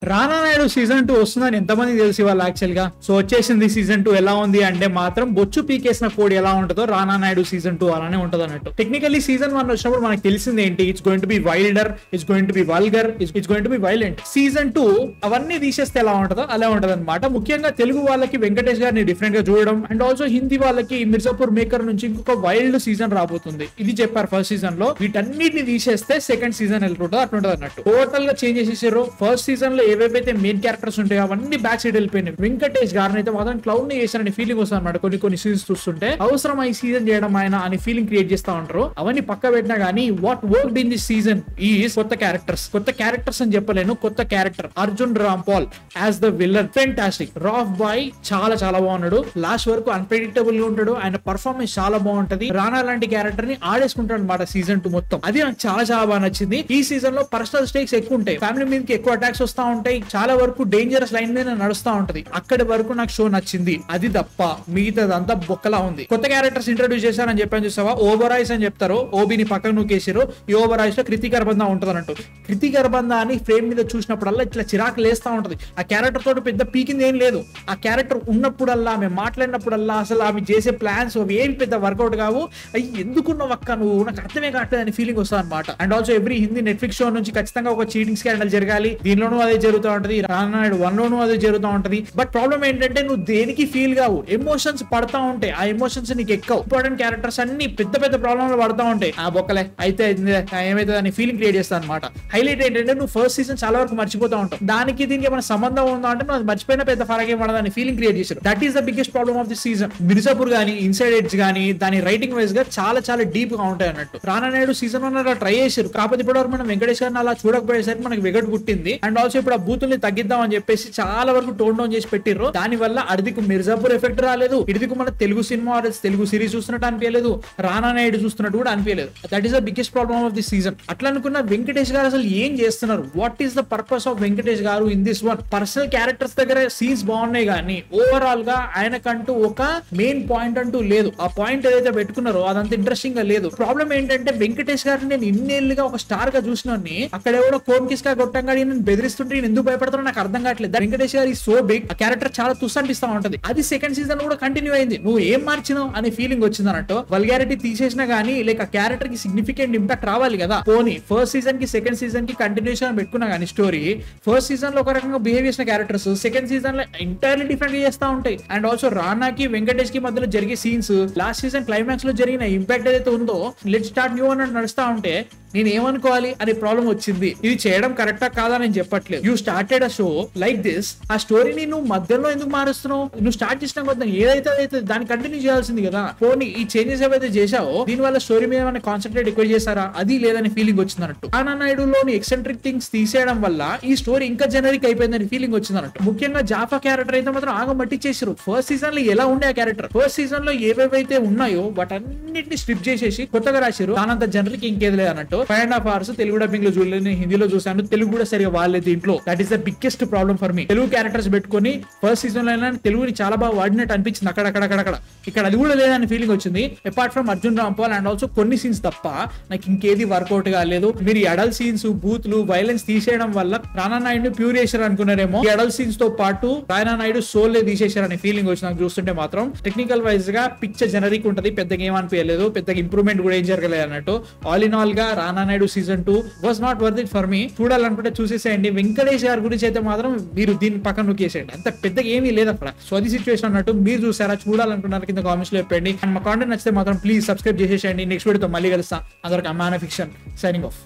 రానా Naidu season 2 వస్తుందని ఎంతమందికి తెలిసి వాళ్ళు యాక్చువల్ గా. సో వచ్చేసింది సీజన్ 2. ఎలా ఉంది అంటే మాత్రం బొచ్చు పీకేసిన కోడి ఎలా ఉంటుందో రానా నాయుడు సీజన్ 2 అలానే ఉంటది అన్నట్టు. టెక్నికల్లీ సీజన్ 1 వచ్చినప్పుడు మనకు తెలిసింది ఏంటి, it's going to be wilder, it's going to be vulgar, it's going to be violent. Season 2 అవన్నీ తీసేస్తే ఎలా ఉంటుందో అలా ఉంటది అనమాట. ముఖ్యంగా తెలుగు వాళ్ళకి వెంకటేష్ గారిని డిఫరెంట్ గా చూడడం, అండ్ ఆల్సో హిందీ వాళ్ళకి మిర్జాపూర్ మేకర్ నుంచి ఇంకొక వైల్డ్ సీజన్ రాబోతుంది. ఇది చెప్పారు ఫస్ట్ సీజన్ లో. వీటన్నిటిని తీసేస్తే సెకండ్ సీజన్ వెళ్ళిపోతుంది అట్లుంటది అన్నట్టు. టోటల్ గా చేంజ్ చేసేసారు. ఫస్ట్ సీజన్ లో ఏవైతే మెయిన్ క్యారెక్టర్స్ ఉంటాయి అవన్నీ బ్యాక్ సైడ్ వెళ్ళిపోయినాయి. వెంకటేష్ గారిని అయితే మాత్రం క్లౌడ్ ని చేశారని ఫీలింగ్ వస్తుంది అనమాట. కొన్ని సీజన్స్ చూస్తుంటే అవసరం ఈ సీజన్ చేయడం ఆయన అని ఫీలింగ్ క్రియేట్ చేస్తా ఉంటారు. అవన్నీ పక్క పెట్టినా గానీ what worked in this season is కొత్త క్యారెక్టర్స్ అని చెప్పలేను. కొత్త character Arjun Rampal as the villain, fantastic. Rough boy చాలా చాలా బాగున్నాడు. లాస్ట్ వరకు అన్ప్రెడిక్టబుల్ గా ఉంటాడు. ఆయన పర్ఫార్మెన్స్ చాలా బాగుంటది. రానా లాంటి క్యారెక్టర్ ని ఆడేసుకుంటాడు అనమాట సీజన్ 2 మొత్తం. అది నాకు చాలా చాలా బాగా నచ్చింది. ఈ సీజన్ లో పర్సనల్ స్టేక్స్ ఎక్కువ ఉంటాయి. ఫ్యామిలీ మీదకి ఎక్కువ అటాక్స్ వస్తా ఉంటాయి. చాలా వరకు డేంజరస్ లైన్ మీద నడుస్తా ఉంటది. అక్కడి వరకు నాకు షో నచ్చింది. అది తప్ప మిగతాదంతా బొక్కలా ఉంది. కొత్త క్యారెక్టర్స్ ఇంట్రొడ్యూస్ చేశారని చెప్పాను చూసావా, ఓబరాయ్స్ అని చెప్తారు. ఓబిని పక్కన నూకేసారు. ఈ ఓబరాయ్స్ లో కృతిక్ అర్బందా ఉంటది అన్నట్టు. కృతిక్ అర్బందా అని ఫ్రేమ్ మీద చూసినప్పుడల్లా ఇట్లా చిరాకు లేస్తా ఉంటది. ఆ క్యారెక్టర్ తోటి పెద్ద పీకింది ఏం లేదు. ఆ క్యారెక్టర్ ఉన్నప్పుడల్లా, ఆమె మాట్లాడినప్పుడల్లా అసలు ఆమె చేసే ప్లాన్స్ అవి ఏం పెద్ద వర్కౌట్ కావు. అయ్యి ఎందుకున్నావు అక్క నువ్వు, నాకు అర్థమే కావట్లేదు అని ఫీలింగ్ వస్తుంది అనమాట. And also every Hindi Netflix show నుంచి ఖచ్చితంగా ఒక చీటింగ్ స్కాండల్ జరగాలి. దీనిలోనూ అదే జరుగుతూ ఉంటది. రానా నాయుడు 1 లోనూ అదే జరుగుతూ ఉంటది. బట్ ప్రాబ్లం ఏంటంటే నువ్వు దేనికి ఫీల్ కావు. ఎమోషన్స్ పడతా ఉంటాయి. ఆ ఎమోషన్స్ నీకు ఎక్కువ. ఇంపార్టెంట్ క్యారెక్టర్స్ అన్ని పెద్ద పెద్ద ప్రాబ్లంలు పడతా ఉంటాయి. ఆ బొక్కలే అయితే ఏమైతే అని ఫీలింగ్ క్రియేట్ చేస్తా అనమాట. హైలైట్ ఏంటంటే నువ్వు ఫస్ట్ సీజన్ చాలా వరకు మర్చిపోతా ఉంటావు. దానికి దీనికి ఏమైనా సంబంధం ఉందా అంటే నువ్వు అది మర్చిపోయిన పెద్ద ఫరక్ ఏమన్నదని ఫీలింగ్ క్రియేట్ చేశారు. That is the biggest problem of the season. Mirzapur గానీ, ఇన్సైడ్ ఎడ్జ్ గానీ దాని రైటింగ్ వైజ్ గా చాలా చాలా డీప్ గా ఉంటాయి అన్నట్టు. రానా నాయుడు సీజన్ 1 అలా ట్రై చేశారు. కాకపోతే ఇప్పటివరకు మనం వెంకటేష్ గారిని అలా చూడకపోయేసరికి మనకి వెగట్ పుట్టింది. అండ్ ఆల్సో ఇప్పుడు ఆ బూతుల్ని తగ్గిద్దాం అని చెప్పేసి చాలా వరకు టోన్ డౌన్ చేసి పెట్టిర్రు. దాని వల్ల అడిదికు మిర్జాపూర్ ఎఫెక్ట్ రాలేదు. ఇడిదికు మన తెలుగు సినిమా తెలుగు సిరీస్ చూస్తున్నట్టు అనిపించలేదు. రానా నాయుడు చూస్తున్నట్టు కూడా అనిపించలేదు. That is the biggest problem of the season. అట్లా అనుకున్న వెంకటేష్ గారు అసలు ఏం చేస్తున్నారు, what is the purpose of Venkatesh garu in this one. Personal characters దగ్గర సీన్స్ బాగున్నాయి కానీ ఓవరాల్ గా ఆయనకంటూ ఒక మెయిన్ పాయింట్ అంటూ లేదు. ఆ పాయింట్ ఏదైతే పెట్టుకున్నారో అదంత ఇంట్రెస్టింగ్ గా లేదు. ప్రాబ్లం ఏంటంటే వెంకటేష్ గారిని నేను ఇన్నేళ్లుగా ఒక స్టార్ గా చూసినోని అక్కడ ఎవడో కోమ్కిస్కా గొట్టంగా నేను బెదిరిస్తుంటే నేను ఎందుకు భయపడతానో నాకు అర్థం కావట్లేదు. వెంకటేష్ గారి సో బిగ్, ఆ క్యారెక్టర్ చాలా తుస్సనిపిస్తా ఉంటది. అది సెకండ్ సీజన్ కూడా కంటిన్యూ అయింది. నువ్వు ఏం మార్చినావు అనే ఫీలింగ్ వచ్చింది అన్నట్టు. వల్గారిటీ తీసేసినా గానీ లైక్ ఆ క్యారెక్టర్ కి సిగ్నిఫికెంట్ ఇంపాక్ట్ రావాలి కదా. పోనీ ఫస్ట్ సీజన్ కి సెకండ్ సీజన్ కి కంటిన్యూషన్ పెట్టుకున్నా గానీ స్టోరీ ఫస్ట్ సీజన్ లో ఒక రకంగా బిహేవ్ చేసిన క్యారెక్టర్స్ సెకండ్ సీజన్ లో ఎంటైర్లీ డిఫరెంట్ గా చేస్తా ఉంటాయి. అండ్ ఆల్సో రానాకి వెంకటేష్ కి మధ్యలో జరిగే సీన్స్, లాస్ట్ సీజన్ క్లైమాక్స్ లో జరిగిన ఇంపాక్ట్ ఏదైతే ఉందో లెట్ స్టార్ట్ న్యూ అన్నట్టు నడుస్తా ఉంటే నేను ఏమనుకోవాలి అనే ప్రాబ్లం వచ్చింది. ఇది చేయడం కరెక్టా కాదా నేను చెప్పట్లేదు. You started a show like this. ఆ స్టోరీని నువ్వు మధ్యలో ఎందుకు మారుస్తున్నావు? నువ్వు స్టార్ట్ చేసిన కొద్ది ఏదైతే అయితే దాన్ని కంటిన్యూ చేయాల్సింది కదా. పోనీ ఈ చేంజెస్ ఏవైతే చేశావో దీని వల్ల స్టోరీ మీద ఏమైనా కాన్సన్ట్రేట్ ఎక్కువ చేశారా? అది లేదని ఫీలింగ్ వచ్చింది అన్నట్టు. రానా నాయుడులోని ఎక్సెంట్రిక్ థింగ్స్ తీసేయడం వల్ల ఈ స్టోరీ ఇంకా జనరిక్ అయిపోయిందని ఫీలింగ్ వచ్చింది అన్నట్టు. ముఖ్యంగా జాఫా క్యారెక్టర్ అయితే మాత్రం ఆగం పట్టించేసారు. ఫస్ట్ సీజన్ లో ఎలా ఉండే ఆ క్యారెక్టర్, ఫస్ట్ సీజన్ లో ఏవేవైతే ఉన్నాయో వాటన్నిటిని స్ట్రిప్ చేసేసి కొత్తగా రాశారు. దానంత జనరిక్ ఇంకేది లేదు అన్నట్టు. 5.5 hours తెలుగు డబ్బింగ్ లో చూడలేదు, హిందీలో చూసాను. తెలుగు కూడా సరిగా వాళ్ళే దీంట్లో. That is the biggest problem for me. Telugu characters పెట్టుకుని ఫస్ట్ సీజన్ లో అయినా తెలుగుని చాలా బాగా వాడినట్టు అనిపించింది అక్కడక్కడ. ఇక్కడ అది కూడా లేదని ఫీలింగ్ వచ్చింది. Apart from Arjun Rampal and also కొన్ని సీన్స్ తప్ప నాకు ఇంకేది వర్కౌట్ కాలేదు. మీరు ఈ అడల్ సీన్స్, బూత్లు, వైలెన్స్ తీసేయడం వల్ల రానా నాయుడు ప్యూర్ చేశారు అనుకున్నారేమో. ఈ అడల్ సీన్స్ తో పాటు రానా నాయుడు సోల్ తీసేశారనే ఫీలింగ్ వచ్చి నాకు చూస్తుంటే మాత్రం. టెక్నికల్ వైజ్ గా పిక్చర్ జనరిక్ ఉంటది, పెద్దగా ఏమనిపించలేదు, పెద్దగా ఇంప్రూవ్మెంట్ కూడా ఏం జరగలేదు అన్నట్టు. ఆల్ ఇన్ ఆల్ గా రానా Naidu season 2 was not worth it for me. చూడాలనుకుంటే చూసేసేయండి. వెంకటేష్ గారి గురించి అయితే మాత్రం మీరు దీన్ని పక్కన నొక్కేసేయండి. అంత పెద్దగా ఏమీ లేదు అక్కడ. సో అది సిచ్యువేషన్ అన్నట్టు. మీరు చూసారా, చూడాలనుకున్నారు కింద కామెంట్స్ లో చెప్పండి. అండ్ మా కాంటెంట్ నచ్చితే మాత్రం ప్లీజ్ సబ్స్క్రైబ్ చేసేసేయండి. నెక్స్ట్ వీడియోతో మళ్ళీ కలుస్తాం. అందరికి అమ్మాన ఫిక్షన్ సైనింగ్ ఆఫ్.